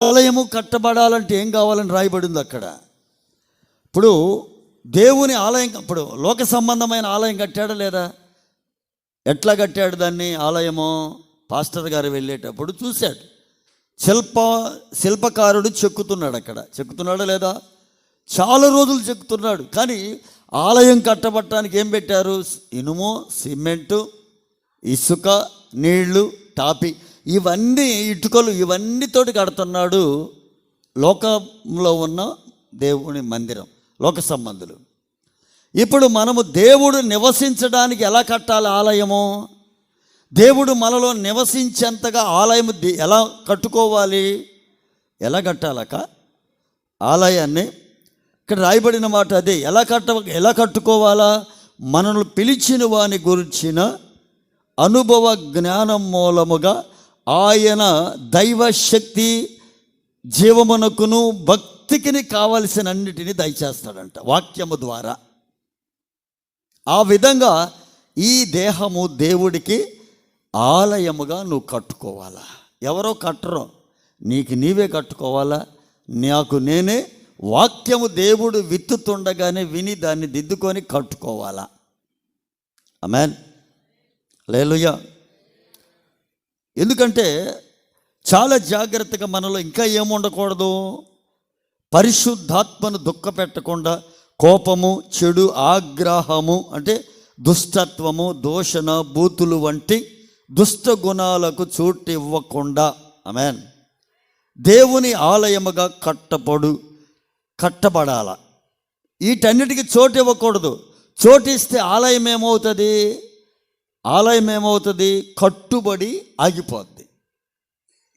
ఆలయము కట్టబడాలంటే ఏం కావాలని రాయబడింది అక్కడ. ఇప్పుడు దేవుని ఆలయం, ఇప్పుడు లోక సంబంధమైన ఆలయం కట్టాడా లేదా? ఎట్లా కట్టాడు దాన్ని? ఆలయము పాస్టర్ గారు వెళ్ళేటప్పుడు చూశాడు, శిల్పకారుడు చెక్కుతున్నాడు. అక్కడ చెక్కుతున్నాడా లేదా? చాలా రోజులు చెక్కుతున్నాడు. కానీ ఆలయం కట్టబట్టడానికి ఏం పెట్టారు? ఇనుము, సిమెంటు, ఇసుక, నీళ్లు, టాపి, ఇవన్నీ ఇటుకలు, ఇవన్నీతోటి కడుతున్నాడు లోకంలో ఉన్న దేవుని మందిరం, లోక సంబంధులు. ఇప్పుడు మనము దేవుడు నివసించడానికి ఎలా కట్టాలి ఆలయము? దేవుడు మనలో నివసించేంతగా ఆలయం ఎలా కట్టుకోవాలి? ఎలా కట్టాలక ఆలయాన్ని? ఇక్కడ రాయబడిన మాట అదే. ఎలా కట్టుకోవాలా? మనల్ని పిలిచిన వాని గురించిన అనుభవ జ్ఞానం మూలముగా ఆయన దైవశక్తి జీవమునకును భక్తికిని కావలసిన అన్నిటినీ దయచేస్తాడంట వాక్యము ద్వారా. ఆ విధంగా ఈ దేహము దేవుడికి ఆలయముగా నువ్వు కట్టుకోవాలా. ఎవరో కట్టరు, నీకు నీవే కట్టుకోవాలా. నాకు నేనే వాక్యము దేవుడు విత్తుతుండగానే విని దాన్ని దిద్దుకొని కట్టుకోవాలా. ఆమేన్, హల్లెలూయా. ఎందుకంటే చాలా జాగ్రత్తగా మనలో ఇంకా ఏముండకూడదు? పరిశుద్ధాత్మను దుఃఖపెట్టకుండా కోపము, చెడు ఆగ్రహము అంటే దుష్టత్వము, దూషణ, బూతులు వంటి దుష్ట గుణాలకు చోటు ఇవ్వకుండా, ఆమేన్, దేవుని ఆలయముగా కట్టబడాల. వీటన్నిటికీ చోటు ఇవ్వకూడదు. చోటు ఇస్తే ఆలయం ఏమవుతుంది? కట్టుబడి ఆగిపోద్ది.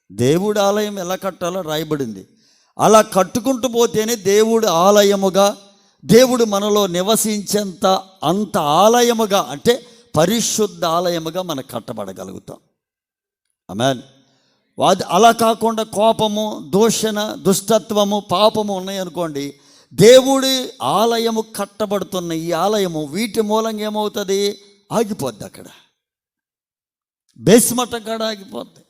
దేవుడి ఆలయం ఎలా కట్టాలో రాయబడింది. అలా కట్టుకుంటూ పోతేనే దేవుడు ఆలయముగా, దేవుడు మనలో నివసించేంత అంత ఆలయముగా అంటే పరిశుద్ధ ఆలయముగా మనం కట్టబడగలుగుతాం. ఆమేన్. అలా కాకుండా కోపము, దూషణ, దుష్టత్వము, పాపము ఉన్నాయనుకోండి, దేవుడి ఆలయము కట్టబడుతున్న ఈ ఆలయము వీటి మూలంగా ఏమవుతుంది? ఆగిపోద్ది. అక్కడ బేస్మట్టం కాడ ఆగిపోద్ది,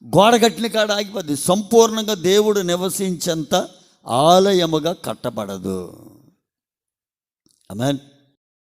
గోడ కట్టిన కాడ ఆగిపోద్ది. సంపూర్ణంగా దేవుడు నివసించేంత ఆలయముగా కట్టబడదు. ఆమేన్.